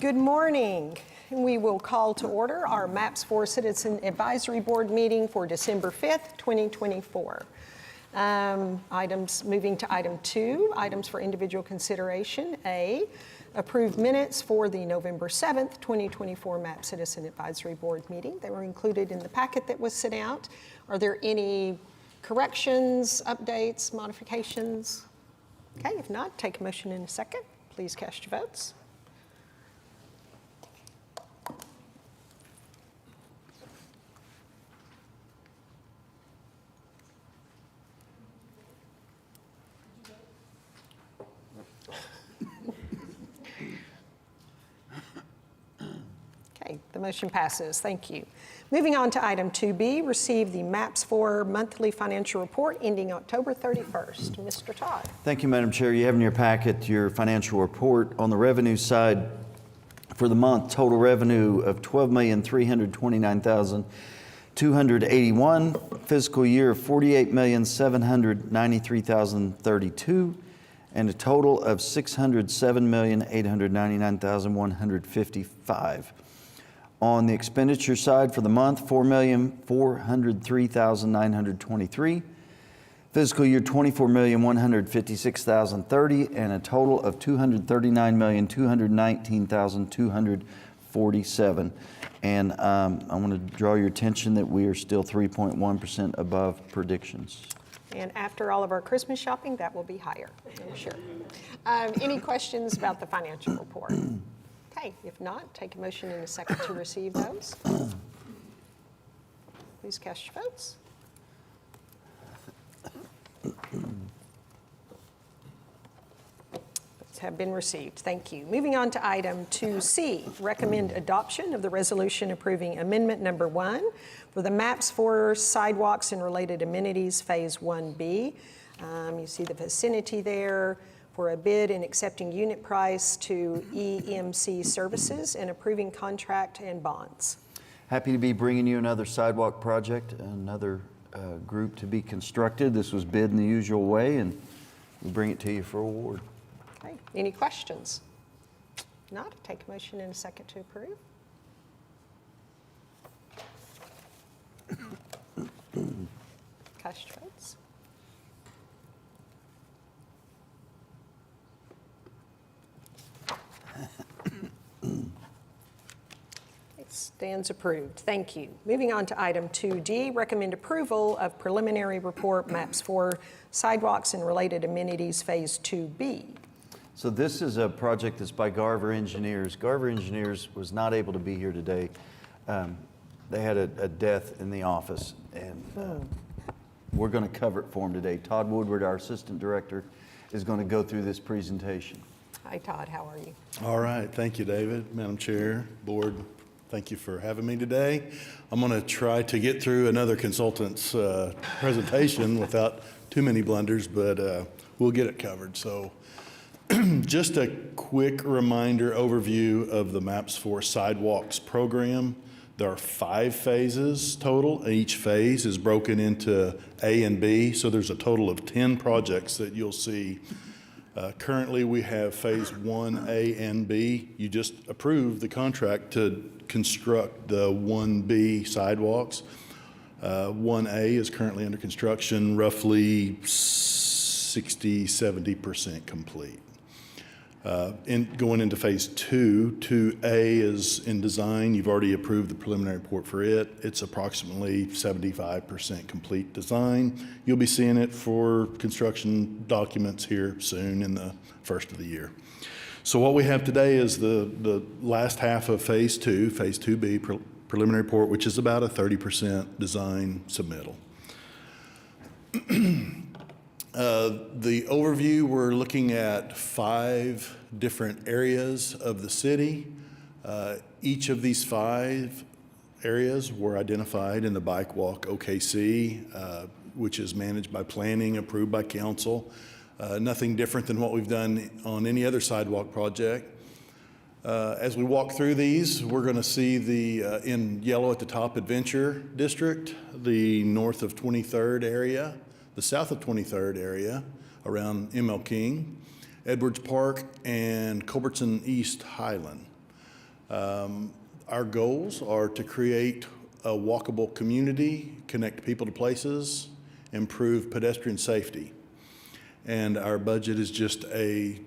Good morning. We will call to order our MAPS for Citizen Advisory Board meeting for December 5th, 2024. Moving to item 2, items for individual consideration. A, approve minutes for the November 7th, 2024 MAPS Citizen Advisory Board meeting. They were included in the packet that was sent out. Are there any corrections, updates, modifications? Okay, if not, take a motion in a second. Please cast your votes. The motion passes. Thank you. Moving on to item 2B, receive the MAPS 4 monthly financial report ending October 31st. Mr. Todd. Thank you, Madam Chair. You have in your packet your financial report. On the revenue side, for the month, total revenue of $12,329,281, fiscal year of $48,793,032, and a total of $607,899,155. On the expenditure side for the month, $4,403,923, fiscal year $24,156,030, and a total of $239,219,247. And I want to draw your attention that we are still 3.1% above predictions. And after all of our Christmas shopping, that will be higher, I'm sure. Any questions about the financial report? Okay, if not, take a motion in a second to receive those. Please cast your votes. Votes have been received. Thank you. Moving on to item 2C, recommend adoption of the resolution approving amendment number 1 for the MAPS 4 sidewalks and related amenities phase 1B. You see the vicinity there. For a bid and accepting unit price to EMC Services and approving contract and bonds. Happy to be bringing you another sidewalk project, another group to be constructed. This was bid in the usual way, and we bring it to you for award. Okay. Any questions? Not. Take a motion in a second to approve. Cast your votes. Stands approved. Thank you. Moving on to item 2D, recommend approval of preliminary report MAPS 4 sidewalks and related amenities phase 2B. So this is a project that's by Garver Engineers. Garver Engineers was not able to be here today. They had a death in the office, and we're going to cover it for them today. Todd Woodward, our assistant director, is going to go through this presentation. Hi, Todd. How are you? All right. Thank you, David, Madam Chair, Board. Thank you for having me today. I'm going to try to get through another consultant's presentation without too many blunders, but we'll get it covered. So just a quick reminder overview of the MAPS 4 sidewalks program. There are 5 phases total. Each phase is broken into A and B, so there's a total of 10 projects that you'll see. Currently, we have phase 1A and B. You just approved the contract to construct the 1B sidewalks. 1A is currently under construction, roughly 60-70% complete. Going into phase 2, 2A is in design. You've already approved the preliminary report for it. It's approximately 75% complete design. You'll be seeing it for construction documents here soon in the first of the year. So what we have today is the last half of phase 2, phase 2B preliminary report, which is about a 30% design submittal. The overview, we're looking at 5 different areas of the city. Each of these 5 areas were identified in the Bike Walk OKC, which is managed by planning, approved by council. Nothing different than what we've done on any other sidewalk project. As we walk through these, we're going to see the, in yellow at the top, Adventure District, the north of 23rd area, the south of 23rd area around ML King, Edwards Park, and Culbertson East Highland. Our goals are to create a walkable community, connect people to places, improve pedestrian safety. And our budget is just a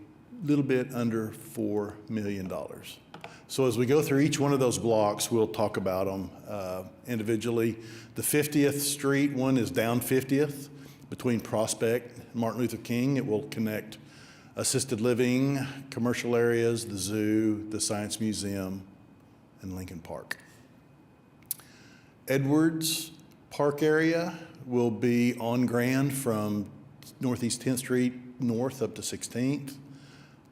little bit under $4 million. So as we go through each one of those blocks, we'll talk about them individually. The 50th Street one is down 50th between Prospect and Martin Luther King. It will connect assisted living, commercial areas, the zoo, the Science Museum, and Lincoln Park. Edwards Park area will be on Grand from Northeast 10th Street north up to 16th.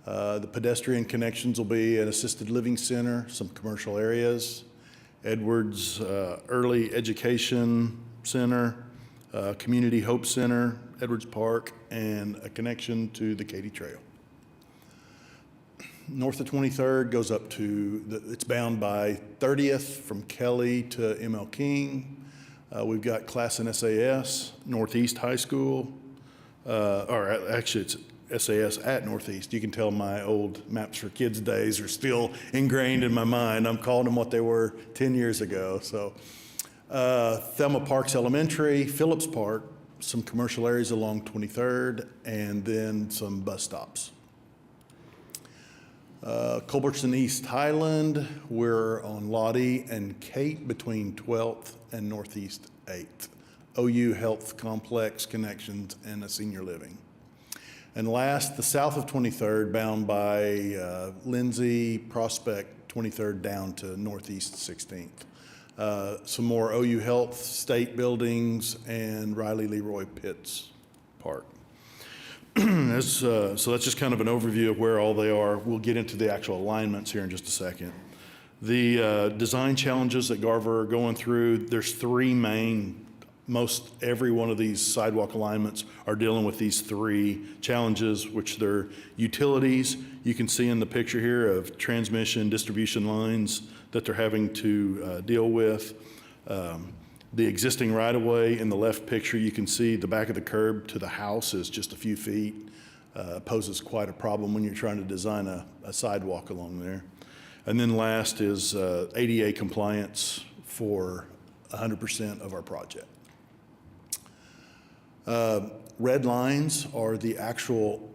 The pedestrian connections will be an assisted living center, some commercial areas, Edwards Early Education Center, Community Hope Center, Edwards Park, and a connection to the Katy Trail. North of 23rd goes up to, it's bound by 30th from Kelly to ML King. We've got Class and SAS, Northeast High School, or actually it's SAS at Northeast. You can tell my old Maps for Kids days are still ingrained in my mind. I'm calling them what they were 10 years ago. So Thelma Parks Elementary, Phillips Park, some commercial areas along 23rd, and then some bus stops. Culbertson East Highland, we're on Lottie and Kate between 12th and Northeast 8th. OU Health Complex connections and a senior living. And last, the south of 23rd, bound by Lindsay, Prospect, 23rd down to Northeast 16th. Some more OU Health state buildings and Riley Leroy Pitts Park. So that's just kind of an overview of where all they are. We'll get into the actual alignments here in just a second. The design challenges that Garver are going through, there's three main. Most every one of these sidewalk alignments are dealing with these three challenges, which they're utilities. You can see in the picture here of transmission, distribution lines that they're having to deal with. The existing right-of-way in the left picture, you can see the back of the curb to the house is just a few feet. Poses quite a problem when you're trying to design a sidewalk along there. And then last is ADA compliance for 100% of our project. Red lines are the actual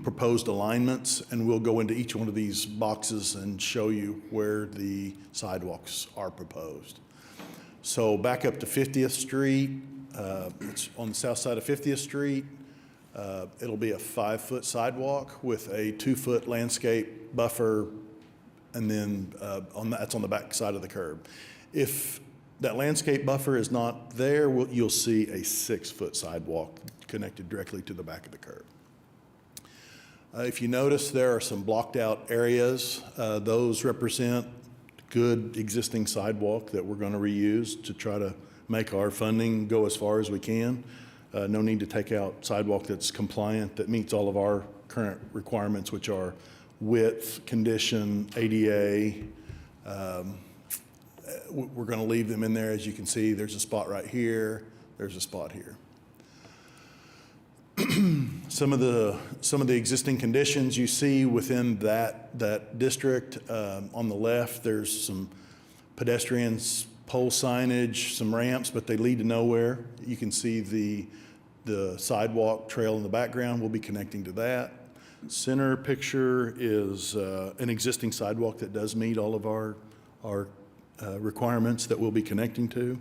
proposed alignments, and we'll go into each one of these boxes and show you where the sidewalks are proposed. So back up to 50th Street, it's on the south side of 50th Street. It'll be a 5-foot sidewalk with a 2-foot landscape buffer, and then that's on the back side of the curb. If that landscape buffer is not there, you'll see a 6-foot sidewalk connected directly to the back of the curb. If you notice, there are some blocked out areas. Those represent good existing sidewalk that we're going to reuse to try to make our funding go as far as we can. No need to take out sidewalk that's compliant, that meets all of our current requirements, which are width, condition, ADA. We're going to leave them in there. As you can see, there's a spot right here. There's a spot here. Some of the existing conditions you see within that district. On the left, there's some pedestrians, pole signage, some ramps, but they lead to nowhere. You can see the sidewalk trail in the background. We'll be connecting to that. Center picture is an existing sidewalk that does meet all of our requirements that we'll be connecting to.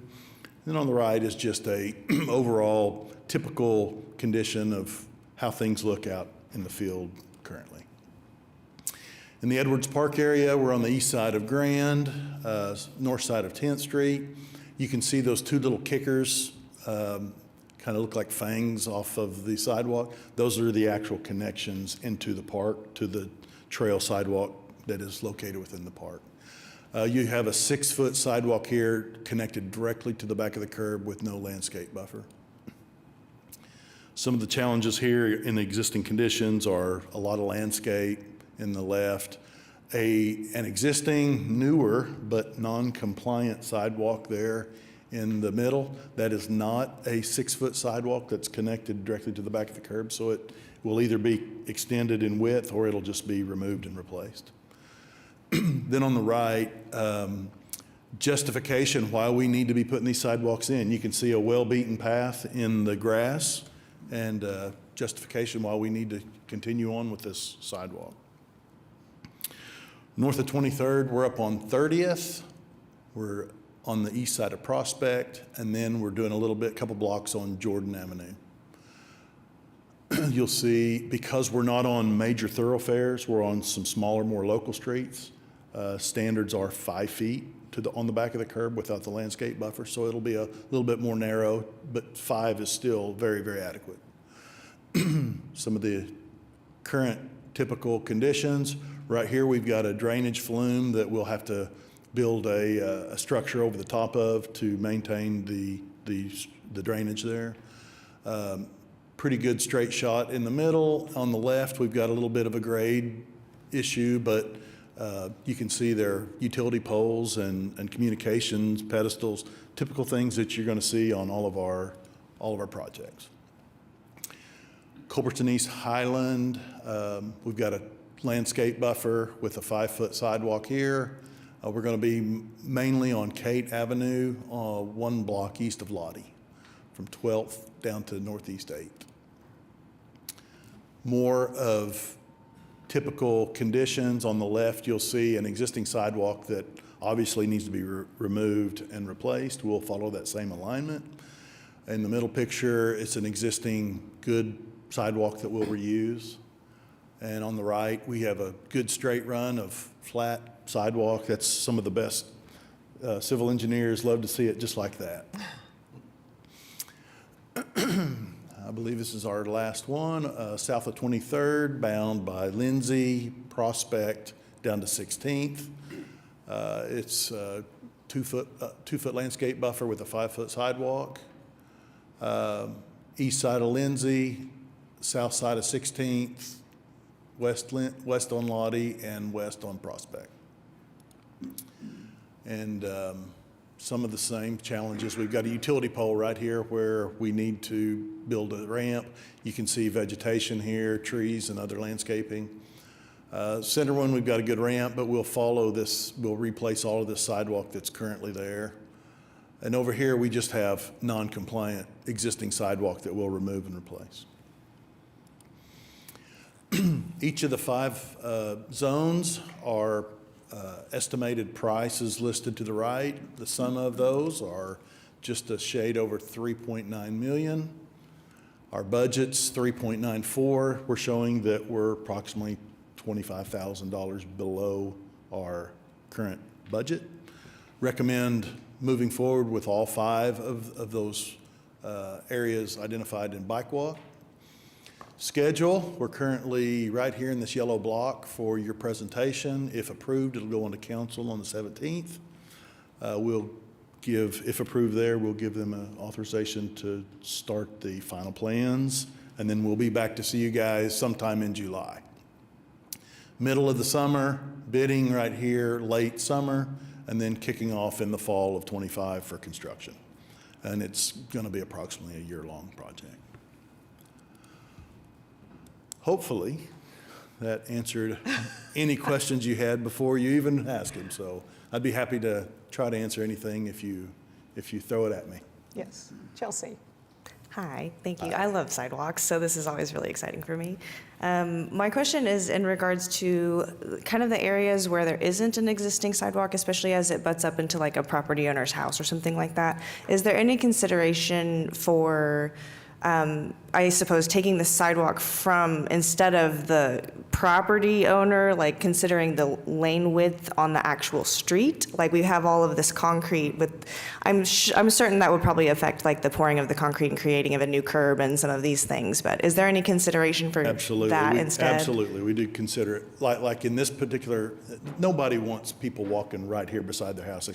And on the right is just a overall typical condition of how things look out in the field currently. In the Edwards Park area, we're on the east side of Grand, north side of 10th Street. You can see those two little kickers kind of look like fangs off of the sidewalk. Those are the actual connections into the park to the trail sidewalk that is located within the park. You have a 6-foot sidewalk here connected directly to the back of the curb with no landscape buffer. Some of the challenges here in the existing conditions are a lot of landscape in the left, an existing newer but non-compliant sidewalk there in the middle. That is not a 6-foot sidewalk that's connected directly to the back of the curb, so it will either be extended in width or it'll just be removed and replaced. Then on the right, justification why we need to be putting these sidewalks in. You can see a well-beaten path in the grass, and justification why we need to continue on with this sidewalk. North of 23rd, we're up on 30th. We're on the east side of Prospect, and then we're doing a little bit, couple blocks on Jordan Avenue. You'll see, because we're not on major thoroughfares, we're on some smaller, more local streets. Standards are 5 feet on the back of the curb without the landscape buffer, so it'll be a little bit more narrow, but 5 is still very, very adequate. Some of the current typical conditions, right here we've got a drainage flume that we'll have to build a structure over the top of to maintain the drainage there. Pretty good straight shot in the middle. On the left, we've got a little bit of a grade issue, but you can see there are utility poles and communications pedestals, typical things that you're going to see on all of our projects. Culbertson East Highland, we've got a landscape buffer with a 5-foot sidewalk here. We're going to be mainly on Kate Avenue, 1 block east of Lottie, from 12th down to Northeast 8th. More of typical conditions. On the left, you'll see an existing sidewalk that obviously needs to be removed and replaced. We'll follow that same alignment. In the middle picture, it's an existing good sidewalk that we'll reuse. And on the right, we have a good straight run of flat sidewalk. That's some of the best. Civil engineers love to see it just like that. I believe this is our last one, south of 23rd, bound by Lindsay, Prospect, down to 16th. It's a 2-foot landscape buffer with a 5-foot sidewalk. East side of Lindsay, south side of 16th, west on Lottie, and west on Prospect. And some of the same challenges. We've got a utility pole right here where we need to build a ramp. You can see vegetation here, trees and other landscaping. Center one, we've got a good ramp, but we'll follow this, we'll replace all of this sidewalk that's currently there. And over here, we just have non-compliant existing sidewalk that we'll remove and replace. Each of the 5 zones are estimated prices listed to the right. The sum of those are just a shade over 3.9 million. Our budget's 3.94. We're showing that we're approximately $25,000 below our current budget. Recommend moving forward with all 5 of those areas identified in Bike Walk. Schedule, we're currently right here in this yellow block for your presentation. If approved, it'll go on to council on the 17th. We'll give, if approved there, we'll give them an authorization to start the final plans, and then we'll be back to see you guys sometime in July. Middle of the summer, bidding right here, late summer, and then kicking off in the fall of 25 for construction. And it's going to be approximately a year-long project. Hopefully, that answered any questions you had before you even asked them. So I'd be happy to try to answer anything if you throw it at me. Yes. Chelsea. Hi, thank you. I love sidewalks, so this is always really exciting for me. My question is in regards to kind of the areas where there isn't an existing sidewalk, especially as it butts up into like a property owner's house or something like that. Is there any consideration for I suppose taking the sidewalk from, instead of the property owner, like considering the lane width on the actual street? Like we have all of this concrete with, I'm certain that would probably affect like the pouring of the concrete and creating of a new curb and some of these things, but is there any consideration for that instead? Absolutely, we do consider it. Like in this particular, nobody wants people walking right here beside their house.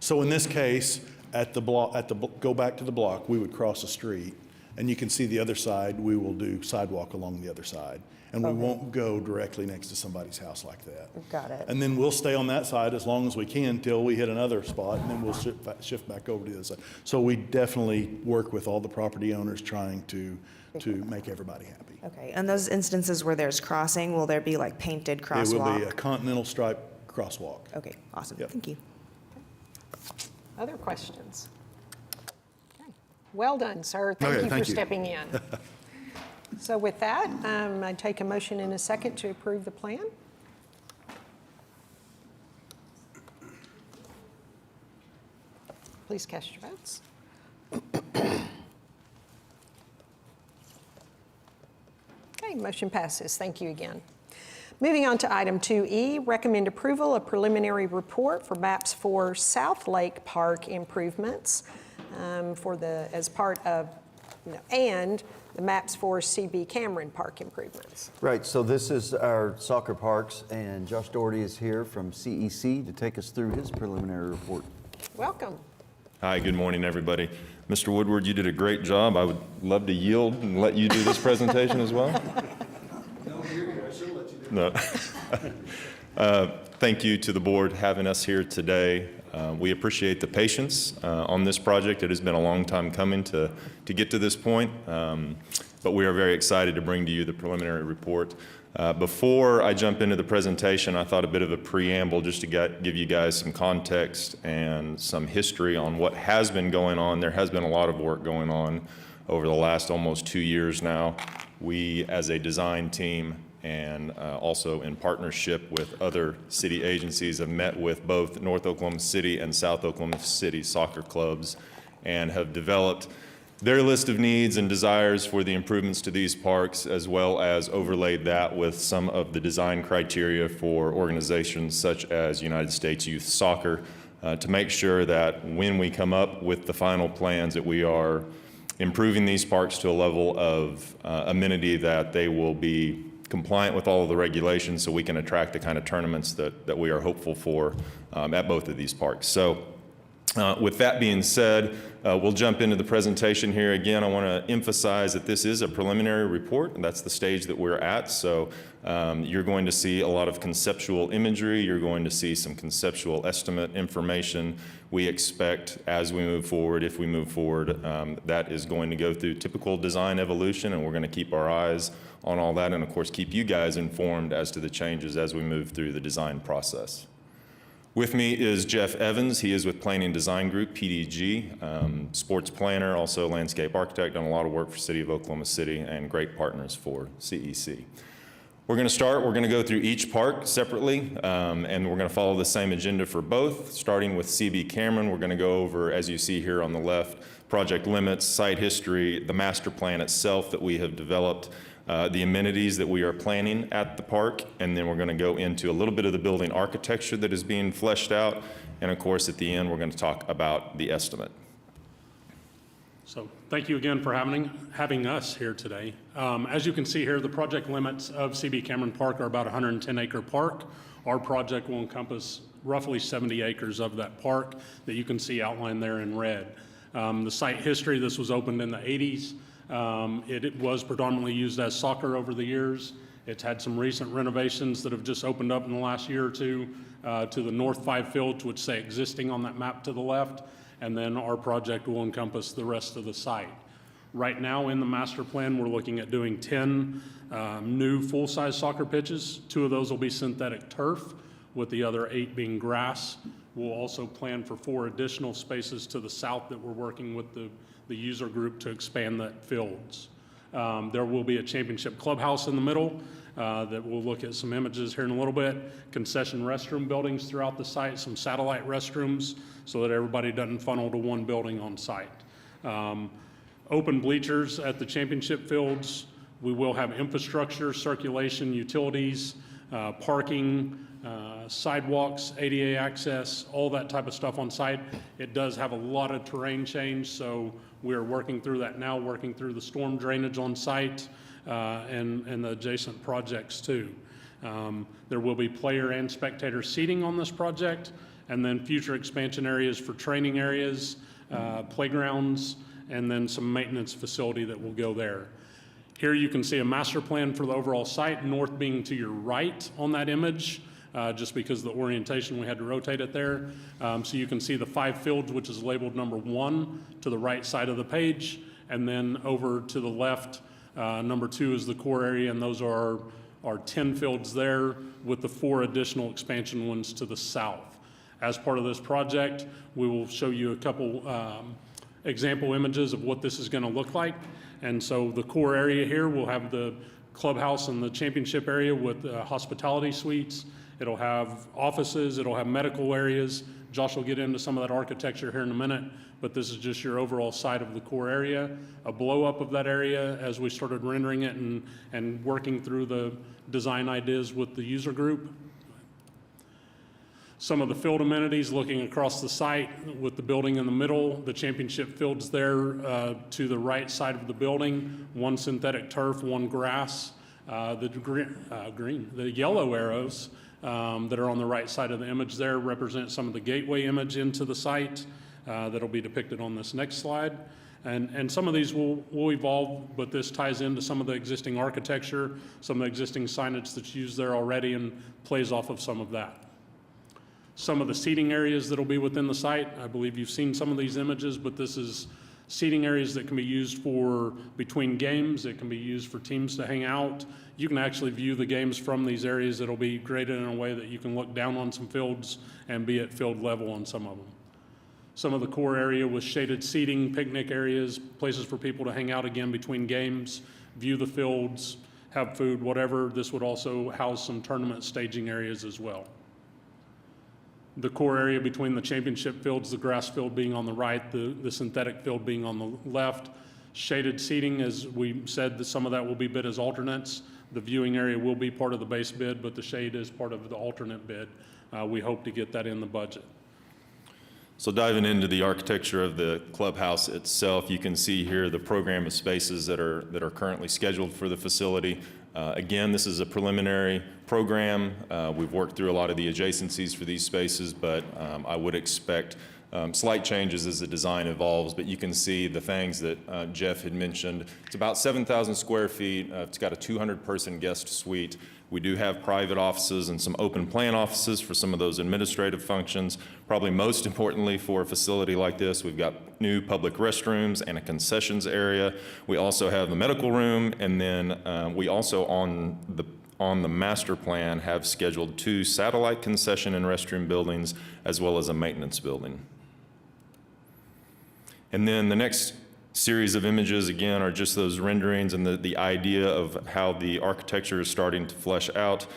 So in this case, go back to the block, we would cross the street. And you can see the other side, we will do sidewalk along the other side. And we won't go directly next to somebody's house like that. Got it. And then we'll stay on that side as long as we can till we hit another spot, and then we'll shift back over to the other side. So we definitely work with all the property owners trying to make everybody happy. Okay, and those instances where there's crossing, will there be like painted crosswalk? It will be a continental stripe crosswalk. Okay, awesome. Yep. Thank you. Other questions? Okay. Well done, sir. Thank Okay, you for thank you. stepping in. So with that, I take a motion in a second to approve the plan. Please cast your votes. Okay, motion passes. Thank you again. Moving on to item 2E, recommend approval of preliminary report for maps for South Lake Park improvements as part of, and the maps for CB Cameron Park improvements. Right, so this is our soccer parks, and Josh Doherty is here from CEC to take us through his preliminary report. Welcome. Hi, good morning, everybody. Mr. Woodward, you did a great job. I would love to yield and let you do this presentation as well. No. Thank you to the board having us here today. We appreciate the patience on this project. It has been a long time coming to get to this point, but we are very excited to bring to you the preliminary report. Before I jump into the presentation, I thought a bit of a preamble just to give you guys some context and some history on what has been going on. There has been a lot of work going on over the last almost 2 years now. We, as a design team, and also in partnership with other city agencies, have met with both North Oklahoma City and South Oklahoma City soccer clubs and have developed their list of needs and desires for the improvements to these parks, as well as overlaid that with some of the design criteria for organizations such as United States Youth Soccer to make sure that when we come up with the final plans that we are improving these parks to a level of amenity that they will be compliant with all of the regulations so we can attract the kind of tournaments that we are hopeful for at both of these parks. So with that being said, we'll jump into the presentation here. Again, I want to emphasize that this is a preliminary report, and that's the stage that we're at. So you're going to see a lot of conceptual imagery. You're going to see some conceptual estimate information. We expect as we move forward, if we move forward, that is going to go through typical design evolution, and we're going to keep our eyes on all that, and of course keep you guys informed as to the changes as we move through the design process. With me is Jeff Evans. He is with Planning Design Group, PDG, sports planner, also landscape architect, done a lot of work for City of Oklahoma City, and great partners for CEC. We're going to go through each park separately, and we're going to follow the same agenda for both. Starting with CB Cameron, we're going to go over, as you see here on the left, project limits, site history, the master plan itself that we have developed, the amenities that we are planning at the park, and then we're going to go into a little bit of the building architecture that is being fleshed out, and of course at the end we're going to talk about the estimate. So thank you again for having us here today. As you can see here, the project limits of CB Cameron Park are about 110-acre park. Our project will encompass roughly 70 acres of that park that you can see outlined there in red. The site history, this was opened in the 80s. It was predominantly used as soccer over the years. It's had some recent renovations that have just opened up in the last year or two to the north 5 fields, which say existing on that map to the left, and then our project will encompass the rest of the site. Right now in the master plan, we're looking at doing 10 new full-size soccer pitches. 2 of those will be synthetic turf, with the other 8 being grass. We'll also plan for 4 additional spaces to the south that we're working with the user group to expand that fields. There will be a championship clubhouse in the middle that we'll look at some images here in a little bit. Concession restroom buildings throughout the site, some satellite restrooms so that everybody doesn't funnel to one building on site. Open bleachers at the championship fields. We will have infrastructure, circulation, utilities, parking, sidewalks, ADA access, all that type of stuff on site. It does have a lot of terrain change, so we're working through that now, working through the storm drainage on site and the adjacent projects too. There will be player and spectator seating on this project, and then future expansion areas for training areas, playgrounds, and then some maintenance facility that will go there. Here you can see a master plan for the overall site, north being to your right on that image. Just because of the orientation, we had to rotate it there. So you can see the 5 fields, which is labeled number 1 to the right side of the page. And then over to the left, number 2 is the core area, and those are are 10 fields there with the 4 additional expansion ones to the south. As part of this project, we will show you a couple example images of what this is going to look like. And so the core area here will have the clubhouse and the championship area with hospitality suites. It'll have offices, it'll have medical areas. Josh will get into some of that architecture here in a minute, but this is just your overall site of the core area. A blow up of that area as we started rendering it and working through the design ideas with the user group. Some of the field amenities looking across the site with the building in the middle, the championship fields there to the right side of the building, 1 synthetic turf, 1 grass. The yellow arrows that are on the right side of the image there represent some of the gateway image into the site that'll be depicted on this next slide. And some of these will evolve, but this ties into some of the existing architecture, some of the existing signage that's used there already and plays off of some of that. Some of the seating areas that'll be within the site, I believe you've seen some of these images, but this is seating areas that can be used for between games. It can be used for teams to hang out. You can actually view the games from these areas. It'll be graded in a way that you can look down on some fields and be at field level on some of them. Some of the core area with shaded seating, picnic areas, places for people to hang out again between games, view the fields, have food, whatever. This would also house some tournament staging areas as well. The core area between the championship fields, the grass field being on the right, the synthetic field being on the left. Shaded seating, as we said, that some of that will be bid as alternates. The viewing area will be part of the base bid, but the shade is part of the alternate bid. We hope to get that in the budget. So diving into the architecture of the clubhouse itself, you can see here the program of spaces that are currently scheduled for the facility. Again, this is a preliminary program. We've worked through a lot of the adjacencies for these spaces, but I would expect slight changes as the design evolves. But you can see the things that Jeff had mentioned. It's about 7,000 square feet. It's got a 200-person guest suite. We do have private offices and some open plan offices for some of those administrative functions. Probably most importantly for a facility like this, we've got new public restrooms and a concessions area. We also have the medical room, and then we also on the master plan have scheduled 2 satellite concession and restroom buildings as well as a maintenance building. And then the next series of images, again, are just those renderings and the idea of how the architecture is starting to flesh out,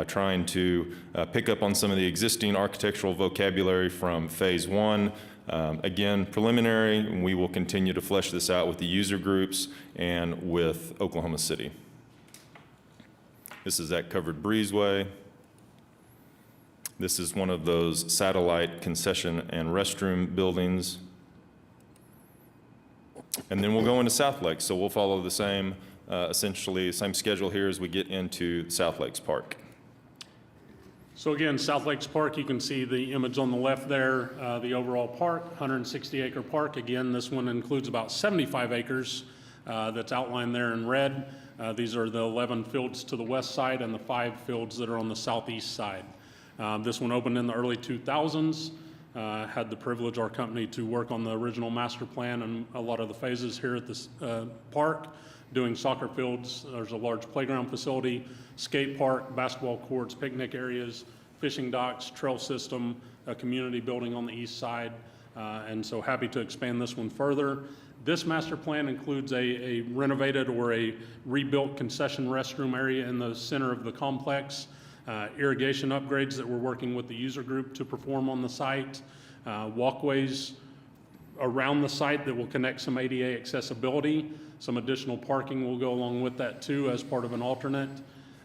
trying to pick up on some of the existing architectural vocabulary from phase 1. Again, preliminary, and we will continue to flesh this out with the user groups and with Oklahoma City. This is that covered breezeway. This is one of those satellite concession and restroom buildings. And then we'll go into South Lakes, so we'll follow the same, essentially, same schedule here as we get into South Lakes Park. So again, South Lakes Park, you can see the image on the left there, the overall park, 160-acre park. Again, this one includes about 75 acres that's outlined there in red. These are the 11 fields to the west side and the 5 fields that are on the southeast side. This one opened in the early 2000s. Had the privilege, our company, to work on the original master plan and a lot of the phases here at this park, doing soccer fields. There's a large playground facility, skate park, basketball courts, picnic areas, fishing docks, trail system, a community building on the east side, and so happy to expand this one further. This master plan includes a renovated or a rebuilt concession restroom area in the center of the complex. Irrigation upgrades that we're working with the user group to perform on the site, walkways around the site that will connect some ADA accessibility. Some additional parking will go along with that too as part of an alternate.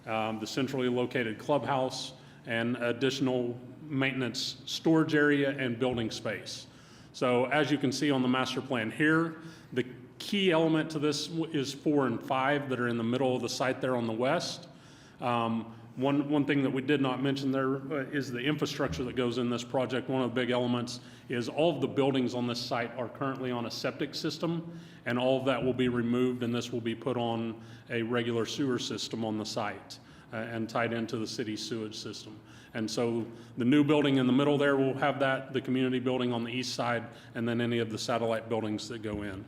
The centrally located clubhouse and additional maintenance storage area and building space. So as you can see on the master plan here, the key element to this is 4 and 5 that are in the middle of the site there on the west. One thing that we did not mention there is the infrastructure that goes in this project. One of the big elements is all of the buildings on this site are currently on a septic system, and all of that will be removed, and this will be put on a regular sewer system on the site and tied into the city's sewage system. And so the new building in the middle there will have that, the community building on the east side, and then any of the satellite buildings that go in.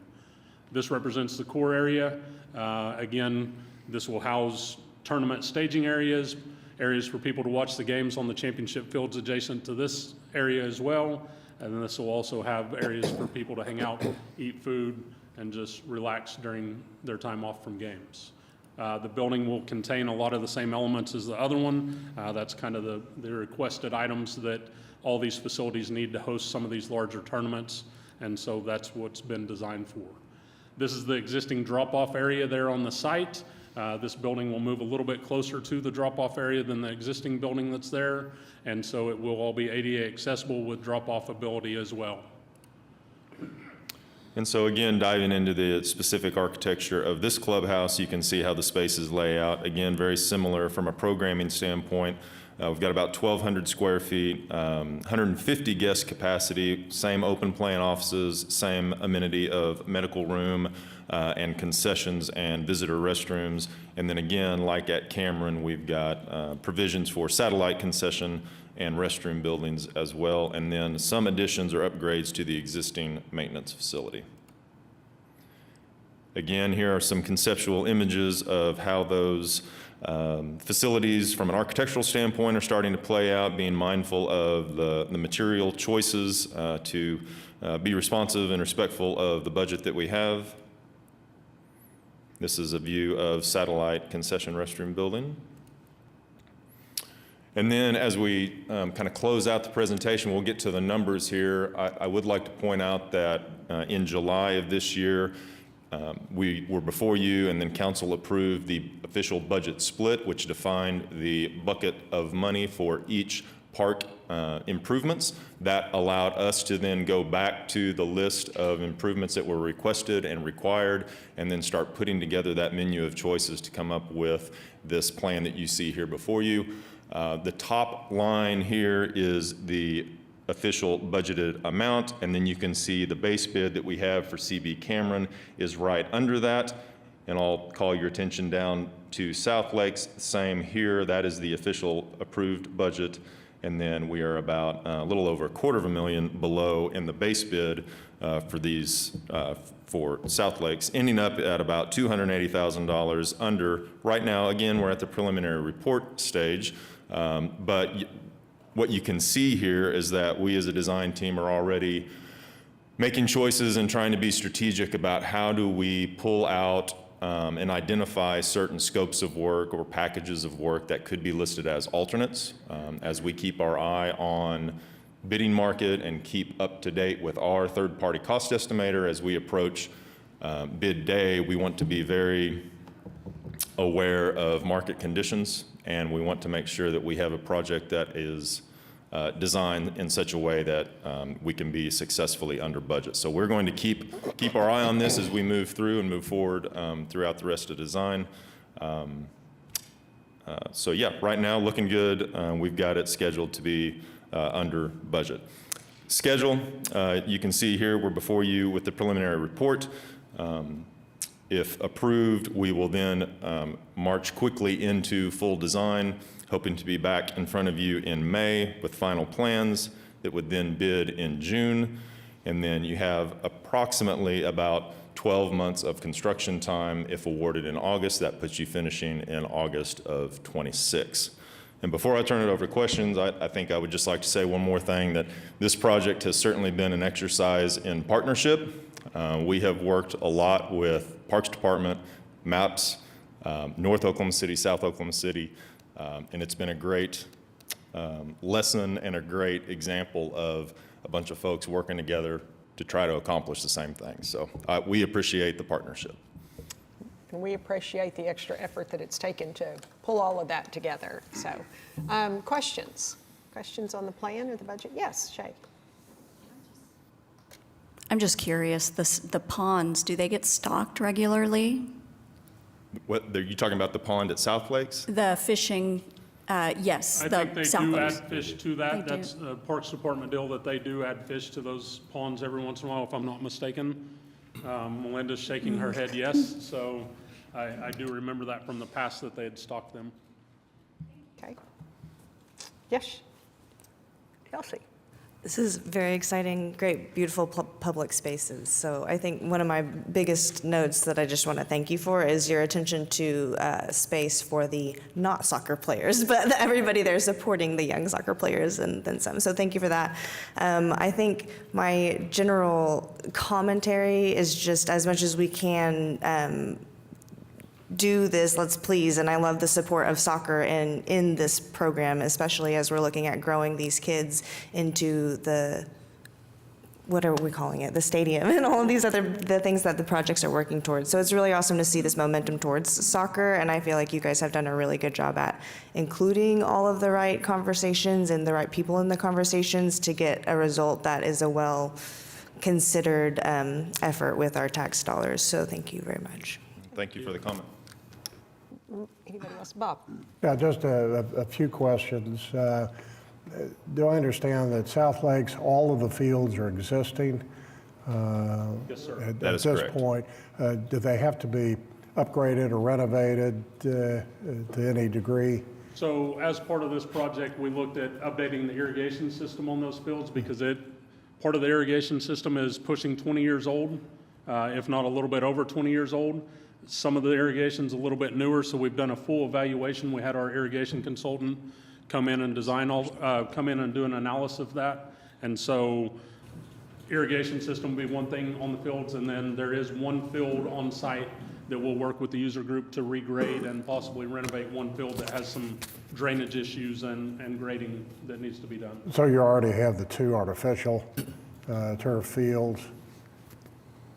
This represents the core area. Again, this will house tournament staging areas, areas for people to watch the games on the championship fields adjacent to this area as well. And then this will also have areas for people to hang out, eat food, and just relax during their time off from games. The building will contain a lot of the same elements as the other one. That's kind of the requested items that all these facilities need to host some of these larger tournaments, and so that's what's been designed for. This is the existing drop-off area there on the site. This building will move a little bit closer to the drop-off area than the existing building that's there, and so it will all be ADA accessible with drop-off ability as well. And so again, diving into the specific architecture of this clubhouse, you can see how the spaces lay out. Again, very similar from a programming standpoint. We've got about 1,200 square feet, 150 guest capacity, same open plan offices, same amenity of medical room and concessions and visitor restrooms. And then again, like at Cameron, we've got provisions for satellite concession and restroom buildings as well, and then some additions or upgrades to the existing maintenance facility. Again, here are some conceptual images of how those facilities from an architectural standpoint are starting to play out, being mindful of the material choices to be responsive and respectful of the budget that we have. This is a view of satellite concession restroom building. And then as we kind of close out the presentation, we'll get to the numbers here. I would like to point out that in July of this year, we were before you, and then council approved the official budget split, which defined the bucket of money for each park improvements. That allowed us to then go back to the list of improvements that were requested and required, and then start putting together that menu of choices to come up with this plan that you see here before you. The top line here is the official budgeted amount, and then you can see the base bid that we have for CB Cameron is right under that. And I'll call your attention down to South Lakes, same here. That is the official approved budget. And then we are about a little over $250,000 below in the base bid for these, for South Lakes, ending up at about $280,000 under. Right now, again, we're at the preliminary report stage, but what you can see here is that we as a design team are already making choices and trying to be strategic about how do we pull out and identify certain scopes of work or packages of work that could be listed as alternates as we keep our eye on bidding market and keep up to date with our third-party cost estimator. As we approach bid day, we want to be very aware of market conditions, and we want to make sure that we have a project that is designed in such a way that we can be successfully under budget. So we're going to keep our eye on this as we move through and move forward throughout the rest of design. So yeah, right now looking good. We've got it scheduled to be under budget. Schedule, you can see here we're before you with the preliminary report. If approved, we will then march quickly into full design, hoping to be back in front of you in May with final plans that would then bid in June. And then you have approximately about 12 months of construction time if awarded in August. That puts you finishing in August of '26. And before I turn it over to questions, I think I would just like to say one more thing, that this project has certainly been an exercise in partnership. We have worked a lot with Parks Department, MAPS, North Oklahoma City, South Oklahoma City, and it's been a great lesson and a great example of a bunch of folks working together to try to accomplish the same thing. So we appreciate the partnership. And we appreciate the extra effort that it's taken to pull all of that together. So, questions? Questions on the plan or the budget? Yes, Shay. I'm just curious, the ponds, do they get stocked regularly? What, are you talking about the pond at South Lakes? The fishing, yes, I think the they South do Lakes. add fish to that. They do. That's a Parks Department deal that they do add fish to those ponds every once in a while, if I'm not mistaken. Melinda's shaking her head yes, so I do remember that from the past that they had stocked them. Okay. Yes. Kelsey. This is very exciting, great, beautiful public spaces. So I think one of my biggest notes that I just want to thank you for is your attention to space for the not soccer players, but everybody there supporting the young soccer players and then some. So thank you for that. I think my general commentary is just as much as we can do this, let's please, and I love the support of soccer in this program, especially as we're looking at growing these kids into the, what are we calling it, the stadium and all of these the things that the projects are working towards. So it's really awesome to see this momentum towards soccer, and I feel like you guys have done a really good job at including all of the right conversations and the right people in the conversations to get a result that is a well-considered effort with our tax dollars. So thank you very much. Thank you for the comment. Anybody else? Bob? Yeah, just a few questions. Do I understand that South Lakes, all of the fields are existing? Yes, sir. That is At correct. this point, do they have to be upgraded or renovated to any degree? So as part of this project, we looked at updating the irrigation system on those fields because part of the irrigation system is pushing 20 years old, if not a little bit over 20 years old. Some of the irrigation's a little bit newer, so we've done a full evaluation. We had our irrigation consultant come in and come in and do an analysis of that. And so irrigation system will be one thing on the fields, and then there is one field on site that we'll work with the user group to regrade and possibly renovate one field that has some drainage issues and grading that needs to be done. So you already have the two artificial turf fields?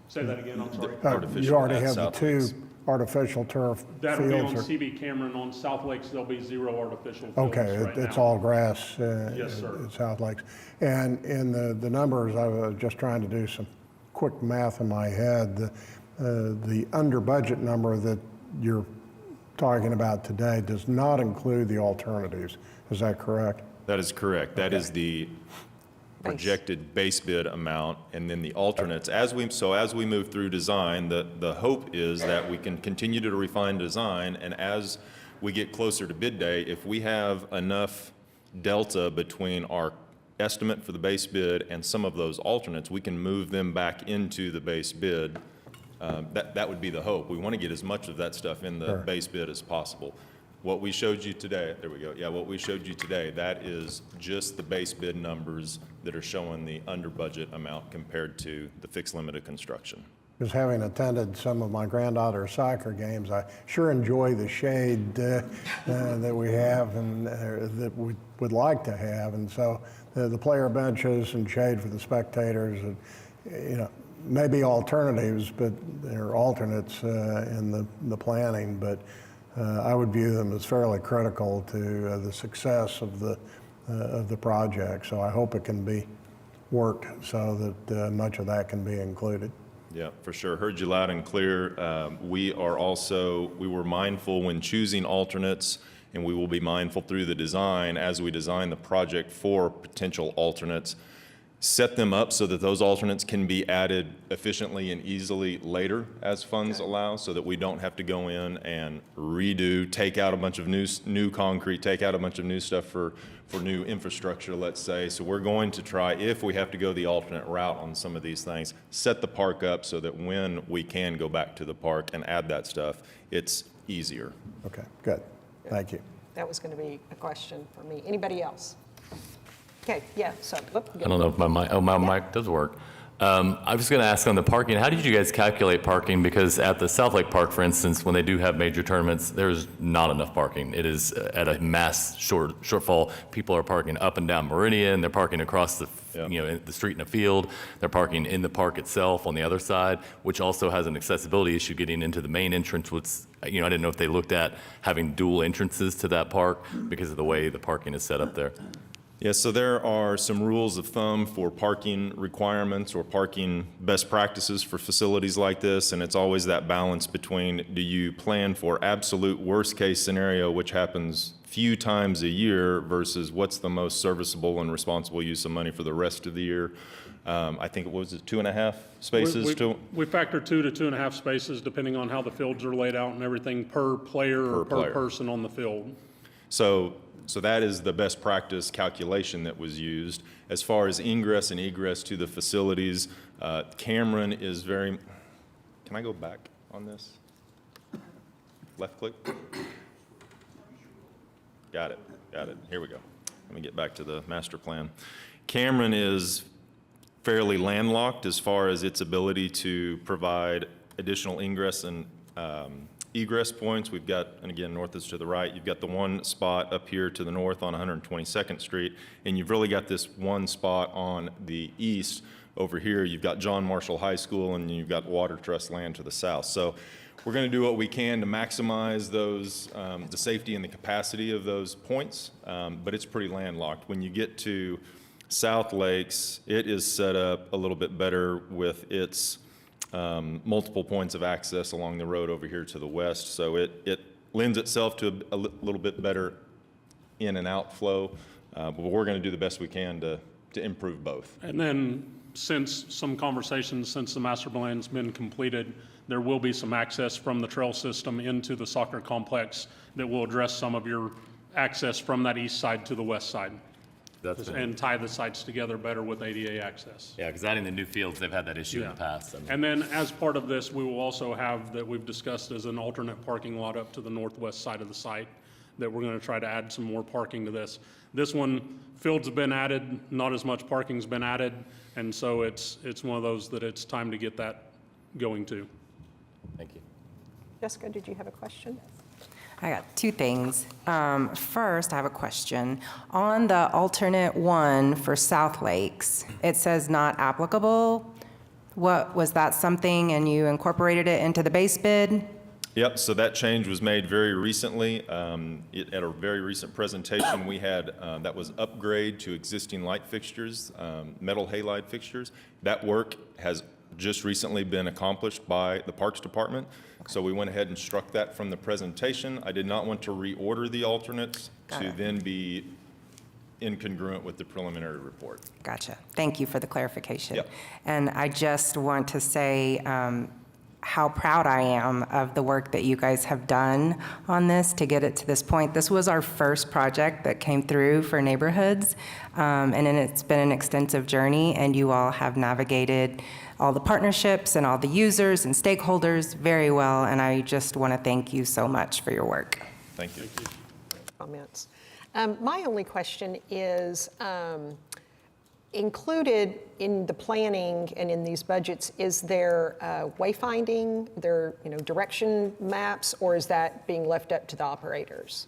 Say that again, I'm sorry. You already at have the South two Lakes. artificial turf That'll be on fields? CB Cameron. On South Lakes, there'll be 0 artificial fields Okay, right it's now. all grass Yes, sir. at South Lakes. And in the numbers, I was just trying to do some quick math in my head. The under budget number that you're talking about today does not include the alternatives. Is that correct? That is correct. That is the projected base bid amount, and then the alternates. As we move through design, the hope is that we can continue to refine design, and as we get closer to bid day, if we have enough delta between our estimate for the base bid and some of those alternates, we can move them back into the base bid. That would be the hope. We want to get as much of that stuff in the base bid as possible. What we showed you today, there we go. Yeah, what we showed you today, that is just the base bid numbers that are showing the under budget amount compared to the fixed limit of construction. Because having attended some of my granddaughter's soccer games, I sure enjoy the shade that we have and that we would like to have. And so the player benches and shade for the spectators, maybe alternatives, but they're alternates in the planning. But I would view them as fairly critical to the success of the project. So I hope it can be worked so that much of that can be included. Yeah, for sure. Heard you loud and clear. We were mindful when choosing alternates, and we will be mindful through the design as we design the project for potential alternates. Set them up so that those alternates can be added efficiently and easily later as funds allow, so that we don't have to go in and redo, take out a bunch of new concrete, take out a bunch of new stuff for new infrastructure, let's say. So we're going to try, if we have to go the alternate route on some of these things, set the park up so that when we can go back to the park and add that stuff, it's easier. Okay, good. Thank you. That was going to be a question for me. Anybody else? Okay, yeah, so. I don't know if my mic does work. I was going to ask on the parking, how did you guys calculate parking? Because at the South Lake Park, for instance, when they do have major tournaments, there's not enough parking. It is at a mass shortfall. People are parking up and down Meridian. They're parking across the street in a field. They're parking in the park itself on the other side, which also has an accessibility issue getting into the main entrance. I didn't know if they looked at having dual entrances to that park because of the way the parking is set up there. Yeah, so there are some rules of thumb for parking requirements or parking best practices for facilities like this, and it's always that balance between, do you plan for absolute worst case scenario, which happens few times a year, versus what's the most serviceable and responsible use of money for the rest of the year. I think it was 2.5 spaces. We factor 2 to 2.5 spaces, depending on how the fields are laid out and everything, per player or per player. person on the field. So So that is the best practice calculation that was used. As far as ingress and egress to the facilities, Cameron is very, can I go back on this? Left click? Got it. Here we go. Let me get back to the master plan. Cameron is fairly landlocked as far as its ability to provide additional ingress and egress points. We've got, and again, north is to the right, you've got the one spot up here to the north on 122nd Street, and you've really got this one spot on the east. Over here, you've got John Marshall High School, and you've got Water Trust land to the south. So we're going to do what we can to maximize those, the safety and the capacity of those points, but it's pretty landlocked. When you get to South Lakes, it is set up a little bit better with its multiple points of access along the road over here to the west. So it lends itself to a little bit better in and out flow, but we're going to do the best we can to improve both. And then since some conversations, since the master plan's been completed, there will be some access from the trail system into the soccer complex that will address some of your access from that east side to the west side and tie the sites together better with ADA access. Yeah, because adding the new fields, they've had that issue in Yeah. the past. And then as part of this, we will also have that we've discussed as an alternate parking lot up to the northwest side of the site that we're going to try to add some more parking to this. This one, fields have been added, not as much parking's been added, and so it's one of those that it's time to get that going too. Thank you. Jessica, did you have a question? I got two things. First, I have a question. On the alternate one for South Lakes, it says not applicable. What, was that something and you incorporated it into the base bid? Yep, so that change was made very recently. At a very recent presentation, we had, that was upgrade to existing light fixtures, metal halide fixtures. That work has just recently been accomplished by the Parks Department. So we went ahead and struck that from the presentation. I did not want to reorder the alternates to then be incongruent with the preliminary report. Gotcha. Thank you for the clarification. Yep. And I just want to say how proud I am of the work that you guys have done on this to get it to this point. This was our first project that came through for neighborhoods, and then it's been an extensive journey, and you all have navigated all the partnerships and all the users and stakeholders very well, and I just want to thank you so much for your work. Thank you. Comments. My only question is, included in the planning and in these budgets, is there wayfinding, direction maps, or is that being left up to the operators?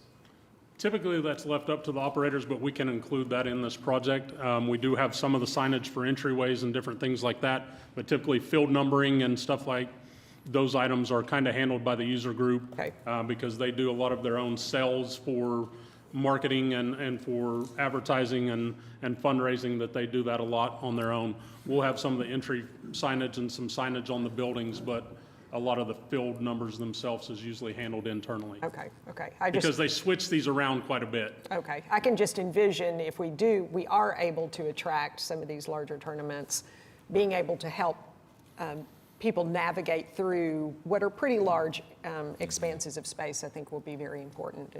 Typically, that's left up to the operators, but we can include that in this project. We do have some of the signage for entryways and different things like that, but typically field numbering and stuff like those items are kind of handled by the user group. Okay. Because they do a lot of their own sales for marketing and for advertising and fundraising, that they do that a lot on their own. We'll have some of the entry signage and some signage on the buildings, but a lot of the field numbers themselves is usually handled internally. Okay. Because they switch these around quite a bit. Okay, I can just envision if we are able to attract some of these larger tournaments, being able to help people navigate through what are pretty large expanses of space, I think will be very important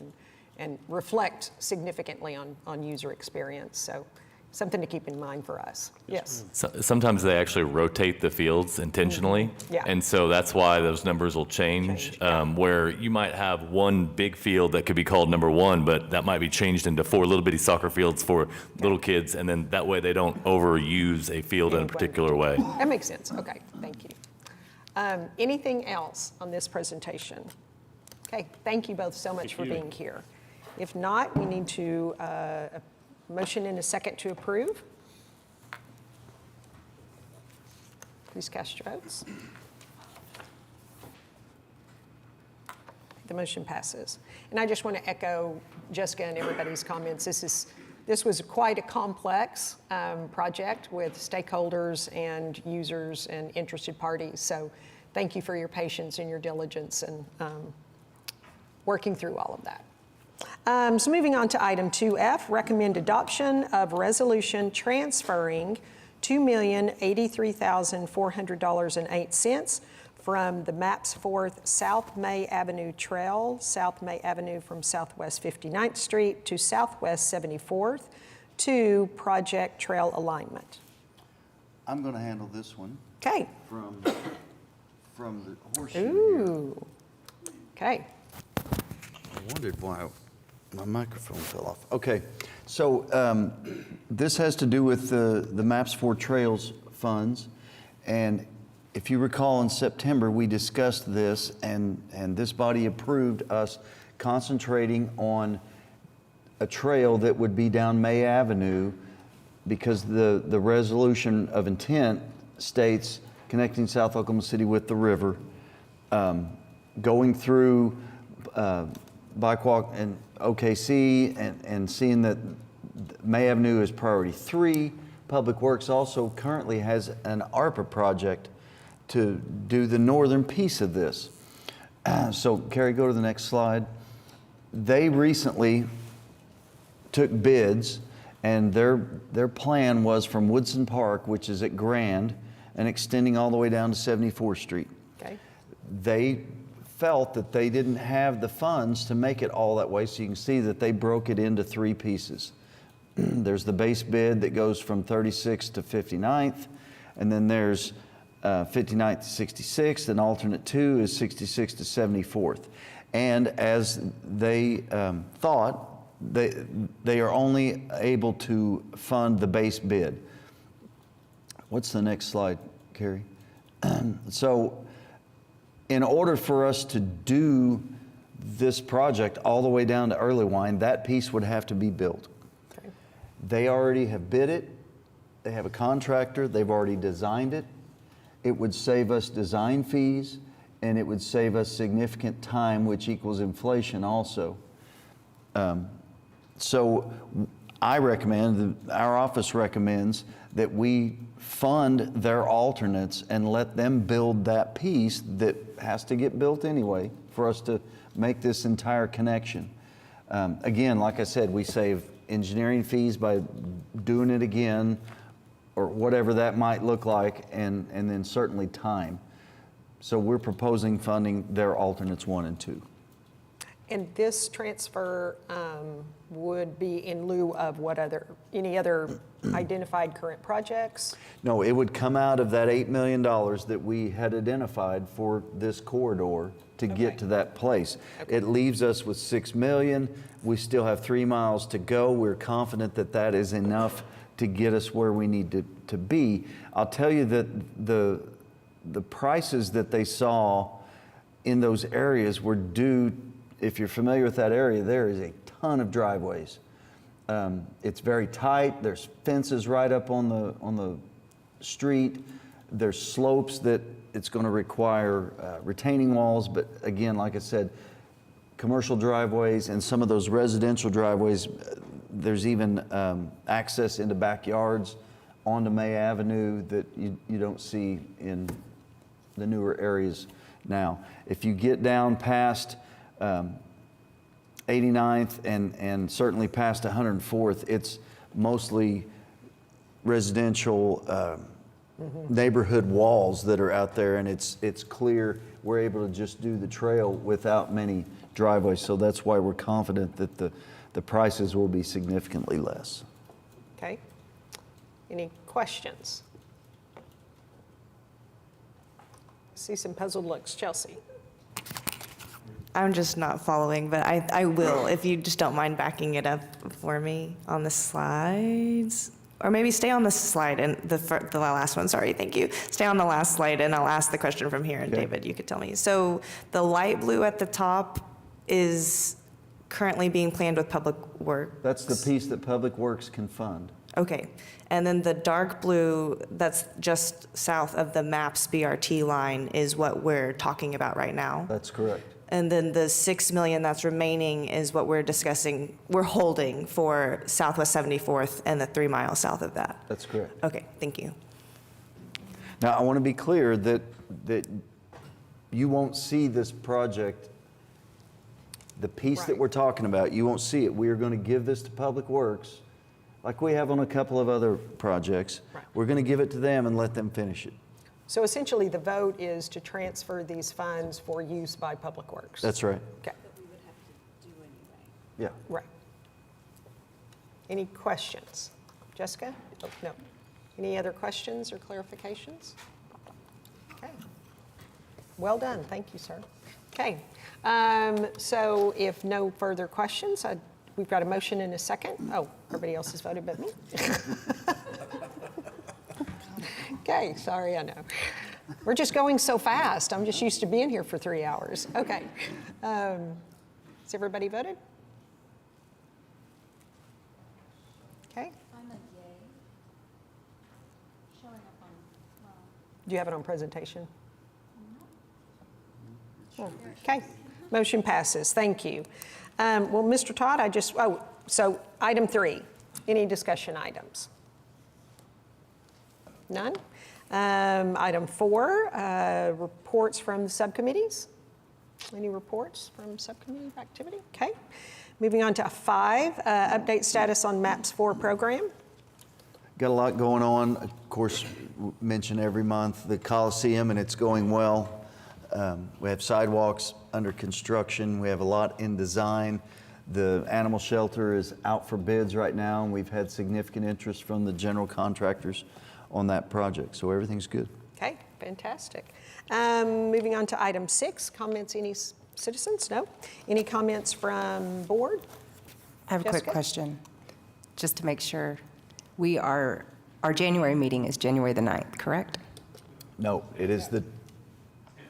and reflect significantly on user experience. So something to keep in mind for us. Yes. So, sometimes they actually rotate the fields intentionally. Yeah. And so that's why those numbers will change. Where you might have one big field that could be called number one, but that might be changed into 4 little bitty soccer fields for little kids. And then that way they don't overuse a field in a particular way. That makes sense. Okay, thank you. Anything else on this presentation? Okay, thank you both so much for being here. If not, we need to a motion and a second to approve. Please cast your votes. The motion passes. And I just want to echo Jessica and everybody's comments. This was quite a complex project with stakeholders and users and interested parties. So thank you for your patience and your diligence and working through all of that. So moving on to item 2F, recommend adoption of resolution transferring $2,083,400.08 from the MAPS 4th South May Avenue Trail, South May Avenue from Southwest 59th Street to Southwest 74th to project trail alignment. I'm going to handle this one Okay. from the horseshoe here. Ooh. Okay. I wondered why my microphone fell off. Okay, so this has to do with the MAPS 4 Trails funds. And if you recall, in September, we discussed this, and this body approved us concentrating on a trail that would be down May Avenue, because the resolution of intent states connecting South Oklahoma City with the river, going through Bike Walk and OKC, and seeing that May Avenue is priority 3. Public Works also currently has an ARPA project to do the northern piece of this. So Carrie, go to the next slide. They recently took bids, and their plan was from Woodson Park, which is at Grand, and extending all the way down to 74th Street. Okay. They felt that they didn't have the funds to make it all that way, so you can see that they broke it into 3 pieces. There's the base bid that goes from 36th to 59th, and then there's 59th to 66th, and alternate 2 is 66th to 74th. And as they thought, they are only able to fund the base bid. What's the next slide, Carrie? So in order for us to do this project all the way down to Earlywine, that piece would have to be built. Okay. They already have bid it. They have a contractor. They've already designed it. It would save us design fees, and it would save us significant time, which equals inflation also. So I recommend, our office recommends, that we fund their alternates and let them build that piece that has to get built anyway for us to make this entire connection. Again, like I said, we save engineering fees by doing it again, or whatever that might look like, and then certainly time. So we're proposing funding their alternates 1 and 2. And this transfer would be in lieu of any other identified current projects? No, it would come out of that $8 million that we had identified for this corridor to get to that place. It leaves us with $6 million. We still have 3 miles to go. We're confident that that is enough to get us where we need to be. I'll tell you that the prices that they saw in those areas were due, if you're familiar with that area, there is a ton of driveways. It's very tight. There's fences right up on the street. There's slopes that it's going to require retaining walls. But again, like I said, commercial driveways and some of those residential driveways, there's even access into backyards onto May Avenue that you don't see in the newer areas now. If you get down past 89th and certainly past 104th, it's mostly residential neighborhood walls that are out there, and it's clear we're able to just do the trail without many driveways. So that's why we're confident that the prices will be significantly less. Okay. Any questions? See some puzzled looks. Chelsea. I'm just not following, but I will, if you just don't mind backing it up for me on the slides. Or maybe stay on the slide, and the last one, sorry, thank you. Stay on the last slide, and I'll ask the question from here, and Okay. David, you could tell me. So the light blue at the top is currently being planned with Public Works? That's the piece that Public Works can fund. Okay, and then the dark blue that's just south of the MAPS BRT line is what we're talking about right now? That's correct. And then the 6 million that's remaining is what we're discussing, we're holding for Southwest 74th and the 3 miles south of that? That's correct. Okay, thank you. Now, I want to be clear that you won't see this project, the piece that Right. we're talking about, you won't see it. We are going to give this to Public Works, like we have on a couple of other projects. Right. We're going to give it to them and let them finish it. So essentially, the vote is to transfer these funds for use by Public Works. That's right. Okay, Yeah. right. Any questions? Jessica? Oh, no. Any other questions or clarifications? Okay. Well done. Thank you, sir. Okay. So if no further questions, we've got a motion and a second. Oh, everybody else has voted but me. Okay, sorry, I know. We're just going so fast. I'm just used to being here for 3 hours. Okay. Has everybody voted? Okay. I'm a yay. Showing up on, well, Do you have it on presentation? Okay, motion passes. Thank you. Well, Mr. Todd, so item 3, any discussion items? None? Item 4, reports from the subcommittees. Any reports from subcommittee activity? Okay. Moving on to 5, update status on MAPS 4 program. Got a lot going on. Of course, mention every month the Coliseum, and it's going well. We have sidewalks under construction. We have a lot in design. The animal shelter is out for bids right now, and we've had significant interest from the general contractors on that project. So everything's good. Okay, fantastic. Moving on to item 6, comments, any citizens? No? Any comments from board? I have a quick Jessica? question, just to make sure. Our January meeting is January the 9th, correct? No, it is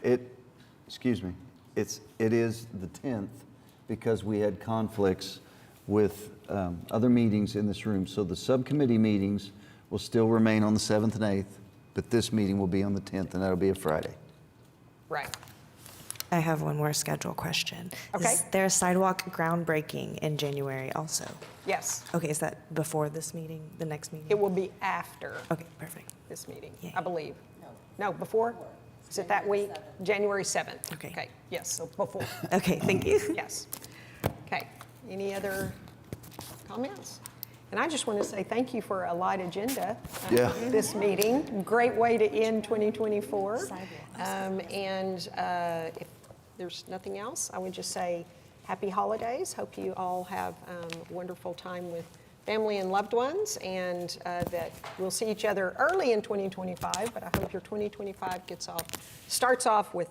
it is the 10th because we had conflicts with other meetings in this room. So the subcommittee meetings will still remain on the 7th and 8th, but this meeting will be on the 10th, and that'll be a Friday. Right. I have one more schedule question. Okay. Is there a sidewalk groundbreaking in January also? Yes, Okay, is that before this meeting, the next meeting? it will be after Okay, perfect. this meeting, Yay. I believe. No, before? Is it that week? January 7th? Okay. Okay, yes, so before, Okay, thank you. yes. Okay, any other comments? And I just want to say thank you for a light agenda. Yeah. This meeting, great way to end 2024. And if there's nothing else, I would just say happy holidays. Hope you all have a wonderful time with family and loved ones, and that we'll see each other early in 2025, but I hope your 2025 starts off with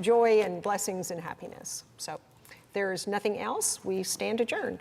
joy and blessings and happiness. So if there is nothing else, we stand adjourned.